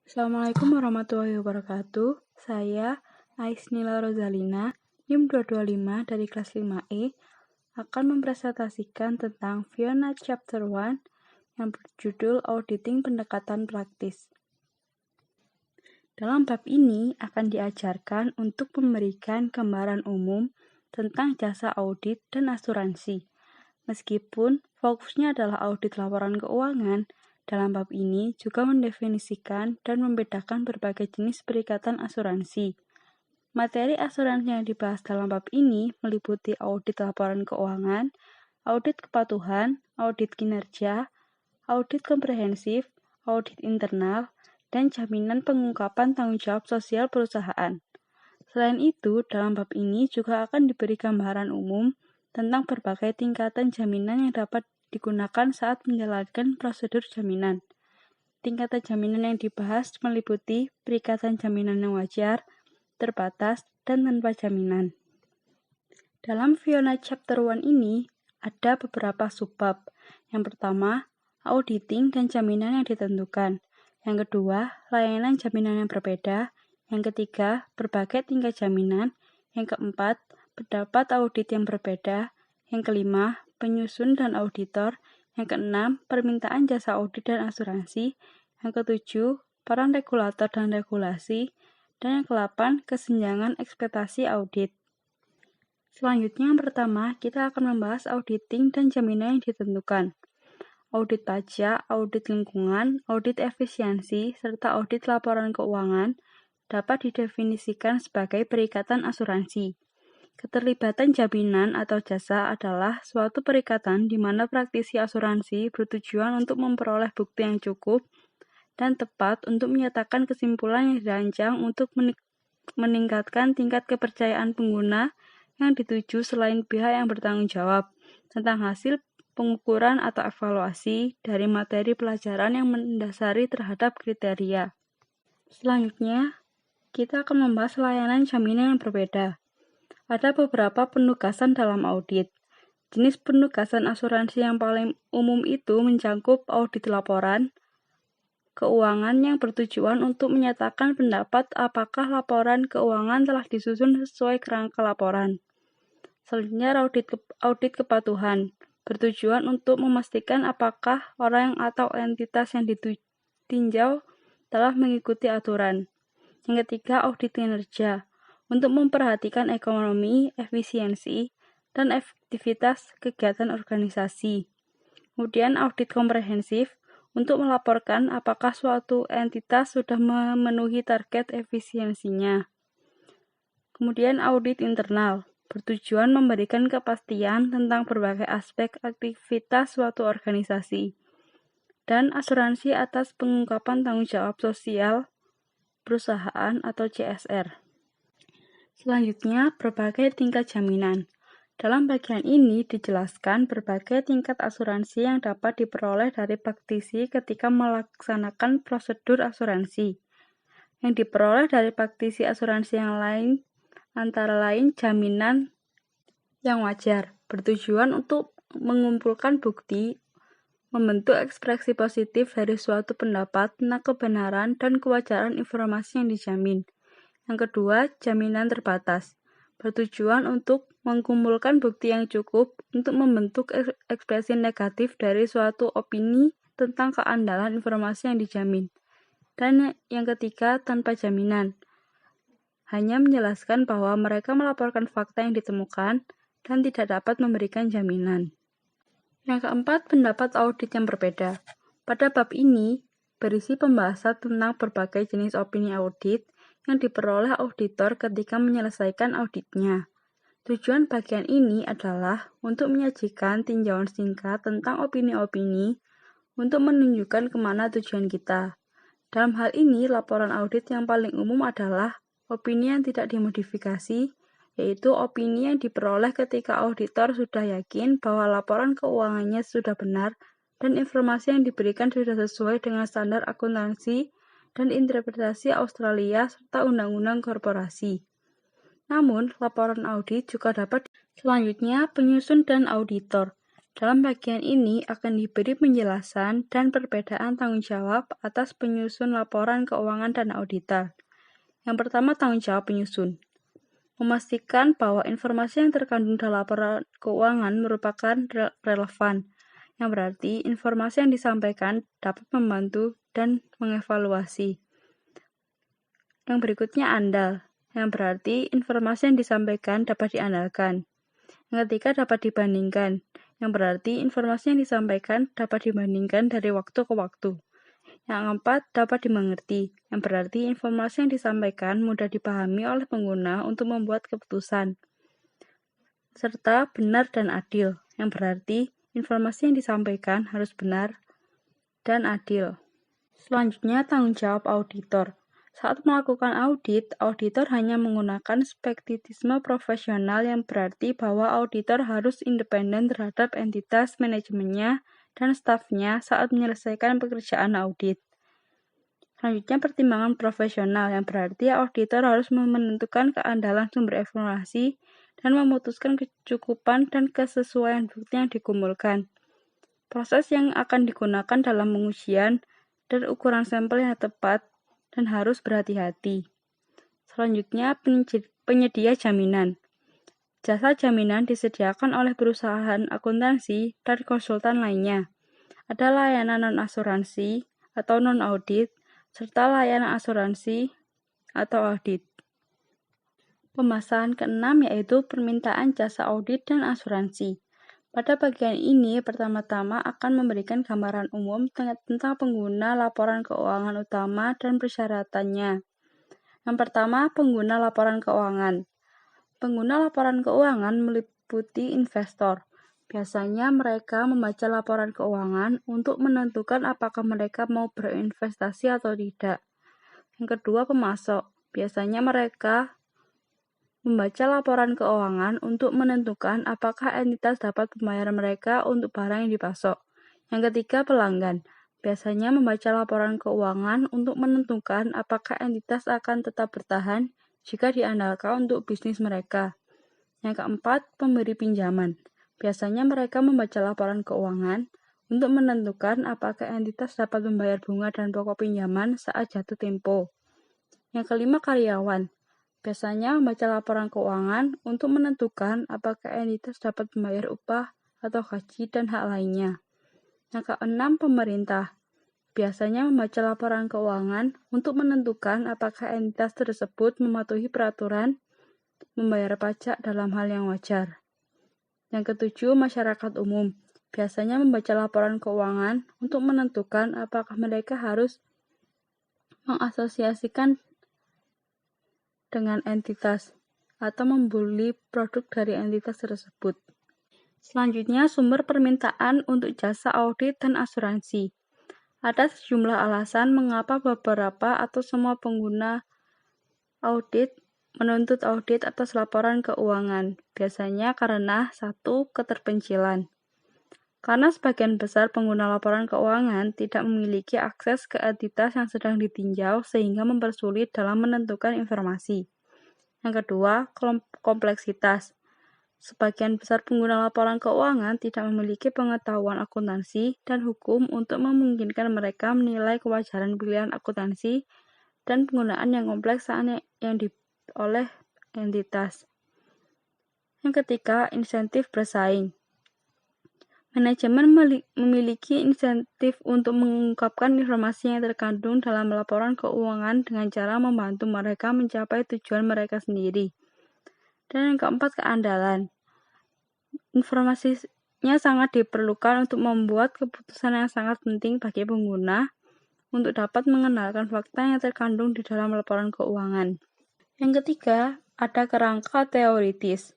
Assalamualaikum warahmatullahi wabarakatuh. Saya Aisnila Rozalina, NIM 225 dari kelas 5E, akan mempresentasikan tentang Fiona Chapter 1 yang berjudul Auditing Pendekatan Praktis. Dalam bab ini akan diajarkan untuk memberikan gambaran umum tentang jasa audit dan asuransi. Meskipun fokusnya adalah audit laporan keuangan, dalam bab ini juga mendefinisikan dan membedakan berbagai jenis perikatan asuransi. Materi asuransi yang dibahas dalam bab ini meliputi audit laporan keuangan, audit kepatuhan, audit kinerja, audit komprehensif, audit internal, dan jaminan pengungkapan tanggung jawab sosial perusahaan. Selain itu, dalam bab ini juga akan diberi gambaran umum tentang berbagai tingkatan jaminan yang dapat digunakan saat menjalankan prosedur jaminan. Tingkatan jaminan yang dibahas meliputi perikatan jaminan yang wajar, terbatas, dan tanpa jaminan. Dalam Fiona Chapter 1 ini, ada beberapa subbab. Yang pertama, auditing dan jaminan yang ditentukan. Yang kedua, layanan jaminan yang berbeda. Yang ketiga, berbagai tingkat jaminan. Yang keempat, pendapat audit yang berbeda. Yang kelima, penyusun dan auditor. Yang keenam, permintaan jasa audit dan asuransi. Yang ketujuh, peran regulator dan regulasi. Dan yang ke-8, kesenjangan ekspektasi audit. Selanjutnya yang pertama, kita akan membahas auditing dan jaminan yang ditentukan. Audit pajak, audit lingkungan, audit efisiensi, serta audit laporan keuangan dapat didefinisikan sebagai perikatan asuransi. Keterlibatan jaminan atau jasa adalah suatu perikatan di mana praktisi asuransi bertujuan untuk memperoleh bukti yang cukup dan tepat untuk menyatakan kesimpulan yang dirancang untuk meningkatkan tingkat kepercayaan pengguna yang dituju selain pihak yang bertanggung jawab tentang hasil pengukuran atau evaluasi dari materi pelajaran yang mendasari terhadap kriteria. Selanjutnya, kita akan membahas layanan jaminan yang berbeda. Ada beberapa penugasan dalam audit. Jenis penugasan asuransi yang paling umum itu mencakup audit laporan keuangan yang bertujuan untuk menyatakan pendapat apakah laporan keuangan telah disusun sesuai kerangka laporan. Selanjutnya, audit kepatuhan bertujuan untuk memastikan apakah orang atau entitas yang ditinjau telah mengikuti aturan. Yang ketiga, audit kinerja untuk memperhatikan ekonomi, efisiensi, dan efektivitas kegiatan organisasi. Kemudian audit komprehensif untuk melaporkan apakah suatu entitas sudah memenuhi target efisiensinya. Kemudian audit internal bertujuan memberikan kepastian tentang berbagai aspek aktivitas suatu organisasi. Dan asuransi atas pengungkapan tanggung jawab sosial perusahaan atau CSR. Selanjutnya, berbagai tingkat jaminan. Dalam bagian ini dijelaskan berbagai tingkat asuransi yang dapat diperoleh dari praktisi ketika melaksanakan prosedur asuransi. Yang diperoleh dari praktisi asuransi yang lain antara lain jaminan yang wajar, bertujuan untuk mengumpulkan bukti, membentuk ekspresi positif dari suatu pendapat tentang kebenaran dan kewajaran informasi yang dijamin. Yang kedua, jaminan terbatas, bertujuan untuk mengumpulkan bukti yang cukup untuk membentuk ekspresi negatif dari suatu opini tentang keandalan informasi yang dijamin. Dan yang ketiga, tanpa jaminan, hanya menjelaskan bahwa mereka melaporkan fakta yang ditemukan dan tidak dapat memberikan jaminan. Yang keempat, pendapat audit yang berbeda. Pada bab ini, berisi pembahasan tentang berbagai jenis opini audit yang diperoleh auditor ketika menyelesaikan auditnya. Tujuan bagian ini adalah untuk menyajikan tinjauan singkat tentang opini-opini untuk menunjukkan kemana tujuan kita. Dalam hal ini, laporan audit yang paling umum adalah opini yang tidak dimodifikasi, yaitu opini yang diperoleh ketika auditor sudah yakin bahwa laporan keuangannya sudah benar dan informasi yang diberikan sudah sesuai dengan standar akuntansi dan interpretasi Australia serta undang-undang korporasi. Namun, laporan audit juga dapat. Selanjutnya, penyusun dan auditor. Dalam bagian ini akan diberi penjelasan dan perbedaan tanggung jawab atas penyusun laporan keuangan dan auditor. Yang pertama, tanggung jawab penyusun. Memastikan bahwa informasi yang terkandung dalam laporan keuangan merupakan relevan, yang berarti informasi yang disampaikan dapat membantu dan mengevaluasi. Yang berikutnya, andal, yang berarti informasi yang disampaikan dapat diandalkan. Yang ketiga, dapat dibandingkan, yang berarti informasi yang disampaikan dapat dibandingkan dari waktu ke waktu. Yang keempat, dapat dimengerti, yang berarti informasi yang disampaikan mudah dipahami oleh pengguna untuk membuat keputusan. Serta benar dan adil, yang berarti informasi yang disampaikan harus benar dan adil. Selanjutnya, tanggung jawab auditor. Saat melakukan audit, auditor hanya menggunakan skeptisisme profesional yang berarti bahwa auditor harus independen terhadap entitas manajemennya dan stafnya saat menyelesaikan pekerjaan audit. Selanjutnya, pertimbangan profesional yang berarti auditor harus menentukan keandalan sumber informasi dan memutuskan kecukupan dan kesesuaian bukti yang dikumpulkan. Proses yang akan digunakan dalam pengujian dan ukuran sampel yang tepat dan harus berhati-hati. Selanjutnya, penyedia jaminan. Jasa jaminan disediakan oleh perusahaan akuntansi dan konsultan lainnya. Ada layanan non-asuransi atau non-audit, serta layanan asuransi atau audit. Pembahasan keenam yaitu permintaan jasa audit dan asuransi. Pada bagian ini, pertama-tama akan memberikan gambaran umum tentang pengguna laporan keuangan utama dan persyaratannya. Yang pertama, pengguna laporan keuangan. Pengguna laporan keuangan meliputi investor. Biasanya mereka membaca laporan keuangan untuk menentukan apakah mereka mau berinvestasi atau tidak. Yang kedua, pemasok. Biasanya mereka membaca laporan keuangan untuk menentukan apakah entitas dapat membayar mereka untuk barang yang dipasok. Yang ketiga, pelanggan. Biasanya membaca laporan keuangan untuk menentukan apakah entitas akan tetap bertahan jika diandalkan untuk bisnis mereka. Yang keempat, pemberi pinjaman. Biasanya mereka membaca laporan keuangan untuk menentukan apakah entitas dapat membayar bunga dan pokok pinjaman saat jatuh tempo. Yang kelima, karyawan. Biasanya membaca laporan keuangan untuk menentukan apakah entitas dapat membayar upah atau gaji dan hak lainnya. Yang keenam, pemerintah. Biasanya membaca laporan keuangan untuk menentukan apakah entitas tersebut mematuhi peraturan membayar pajak dalam hal yang wajar. Yang ketujuh, masyarakat umum. Biasanya membaca laporan keuangan untuk menentukan apakah mereka harus mengasosiasikan dengan entitas atau membeli produk dari entitas tersebut. Selanjutnya, sumber permintaan untuk jasa audit dan asuransi. Ada sejumlah alasan mengapa beberapa atau semua pengguna audit menuntut audit atas laporan keuangan. Biasanya karena 1. Keterpencilan. Karena sebagian besar pengguna laporan keuangan tidak memiliki akses ke entitas yang sedang ditinjau sehingga mempersulit dalam menentukan informasi. Yang kedua, kompleksitas. Sebagian besar pengguna laporan keuangan tidak memiliki pengetahuan akuntansi dan hukum untuk memungkinkan mereka menilai kewajaran pilihan akuntansi dan penggunaan yang kompleks yang oleh entitas. Yang ketiga, insentif bersaing. Manajemen memiliki insentif untuk mengungkapkan informasi yang terkandung dalam laporan keuangan dengan cara membantu mereka mencapai tujuan mereka sendiri. Dan yang keempat, keandalan. Informasinya sangat diperlukan untuk membuat keputusan yang sangat penting bagi pengguna untuk dapat mengenalkan fakta yang terkandung di dalam laporan keuangan. Yang ketiga, ada kerangka teoritis.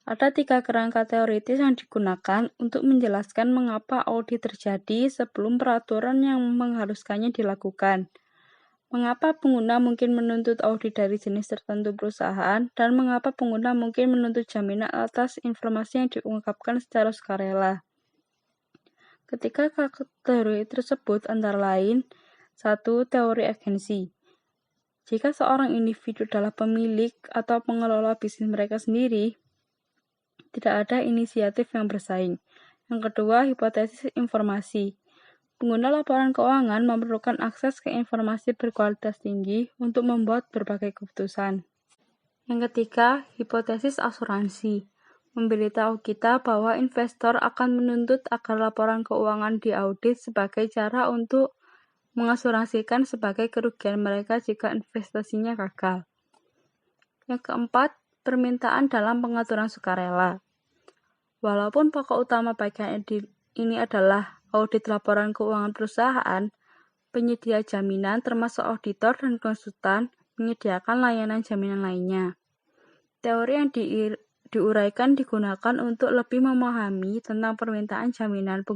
Ada 3 kerangka teoritis yang digunakan untuk menjelaskan mengapa audit terjadi sebelum peraturan yang mengharuskannya dilakukan. Mengapa pengguna mungkin menuntut audit dari jenis tertentu perusahaan, dan mengapa pengguna mungkin menuntut jaminan atas informasi yang diungkapkan secara sukarela. Ketiga teori tersebut antara lain, 1. Teori agensi. Jika seorang individu adalah pemilik atau pengelola bisnis mereka sendiri, tidak ada inisiatif yang bersaing. Yang kedua, hipotesis informasi. Pengguna laporan keuangan memerlukan akses ke informasi berkualitas tinggi untuk membuat berbagai keputusan. Yang ketiga, hipotesis asuransi. Memberitahu kita bahwa investor akan menuntut agar laporan keuangan diaudit sebagai cara untuk mengasuransikan sebagai kerugian mereka jika investasinya gagal. Yang keempat, permintaan dalam pengaturan sukarela. Walaupun pokok utama bagian ini adalah audit laporan keuangan perusahaan, penyedia jaminan termasuk auditor dan konsultan menyediakan layanan jaminan lainnya. Teori yang diuraikan digunakan untuk lebih memahami tentang permintaan jaminan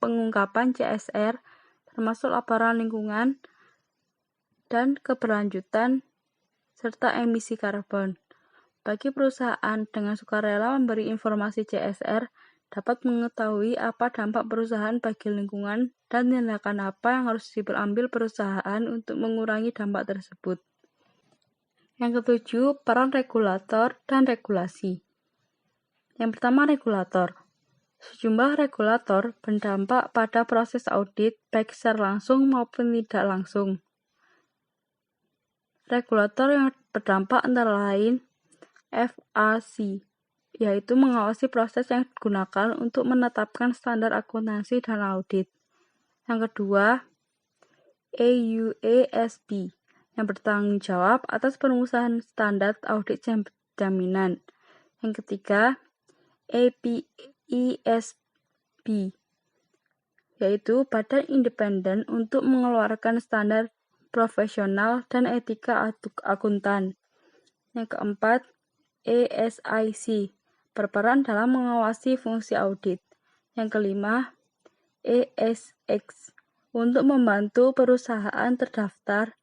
pengungkapan CSR, termasuk laporan lingkungan dan keberlanjutan, serta emisi karbon. Bagi perusahaan dengan sukarela memberi informasi CSR, dapat mengetahui apa dampak perusahaan bagi lingkungan dan tindakan apa yang harus diambil perusahaan untuk mengurangi dampak tersebut. Yang ketujuh, peran regulator dan regulasi. Yang pertama, regulator. Sejumlah regulator berdampak pada proses audit baik secara langsung maupun tidak langsung. Regulator yang berdampak antara lain FAC, yaitu mengawasi proses yang digunakan untuk menetapkan standar akuntansi dan audit. Yang kedua, EUASB, yang bertanggung jawab atas perumusan standar audit jaminan. Yang ketiga, APESB, yaitu badan independen untuk mengeluarkan standar profesional dan etika akuntan. Yang keempat, ESIC, berperan dalam mengawasi fungsi audit. Yang kelima, ESX, untuk membantu perusahaan terdaftar,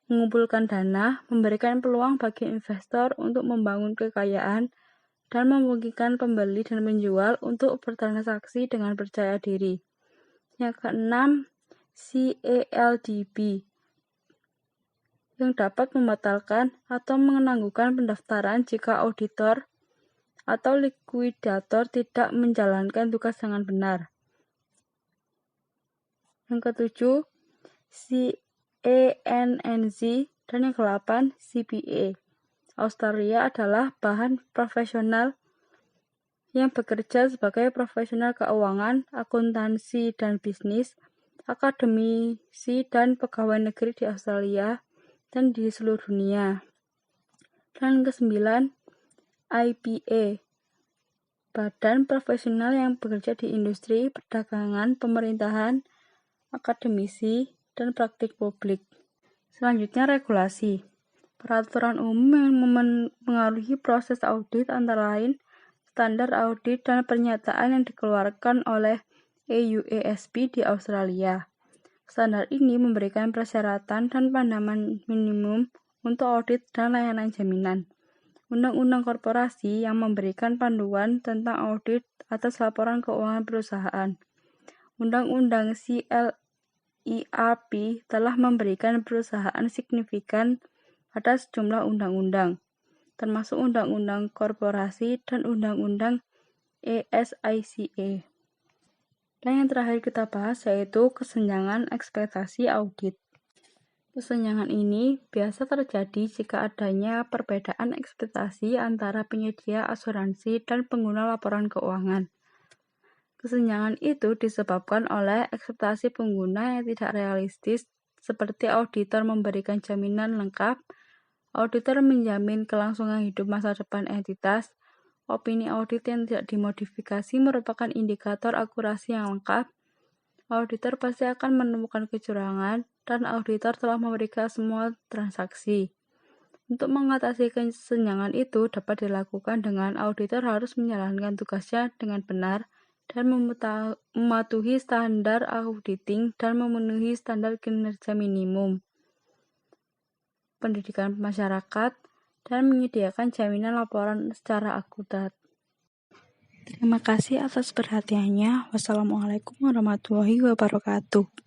mengumpulkan dana, memberikan peluang bagi investor untuk membangun kekayaan, dan memungkinkan pembeli dan penjual untuk bertransaksi dengan percaya diri. Yang keenam, CALDB, yang dapat membatalkan atau menangguhkan pendaftaran jika auditor atau likuidator tidak menjalankan tugas dengan benar. Yang ketujuh, CANNZ, dan yang ke-8, CPA. Australia adalah bahan profesional yang bekerja sebagai profesional keuangan, akuntansi dan bisnis, akademisi dan pegawai negeri di Australia dan di seluruh dunia. Dan ke-9, IPA, badan profesional yang bekerja di industri, perdagangan, pemerintahan, akademisi, dan praktik publik. Selanjutnya, regulasi. Peraturan umum yang mempengaruhi proses audit antara lain standar audit dan pernyataan yang dikeluarkan oleh EUASB di Australia. Standar ini memberikan persyaratan dan pandangan minimum untuk audit dan layanan jaminan. Undang-undang korporasi yang memberikan panduan tentang audit atas laporan keuangan perusahaan. Undang-undang CLIRP telah memberikan perusahaan signifikan pada sejumlah undang-undang, termasuk Undang-Undang Korporasi dan Undang-Undang ESICE. Dan yang terakhir kita bahas yaitu kesenjangan ekspektasi audit. Kesenjangan ini biasa terjadi jika adanya perbedaan ekspektasi antara penyedia asuransi dan pengguna laporan keuangan. Kesenjangan itu disebabkan oleh ekspektasi pengguna yang tidak realistis, seperti auditor memberikan jaminan lengkap, auditor menjamin kelangsungan hidup masa depan entitas. Opini audit yang tidak dimodifikasi merupakan indikator akurasi yang lengkap. Auditor pasti akan menemukan kecurangan, dan auditor telah memeriksa semua transaksi. Untuk mengatasi kesenjangan itu dapat dilakukan dengan auditor harus menjalankan tugasnya dengan benar dan mematuhi standar auditing dan memenuhi standar kinerja minimum, pendidikan masyarakat, dan menyediakan jaminan laporan secara akurat. Terima kasih atas perhatiannya. Wassalamualaikum warahmatullahi wabarakatuh.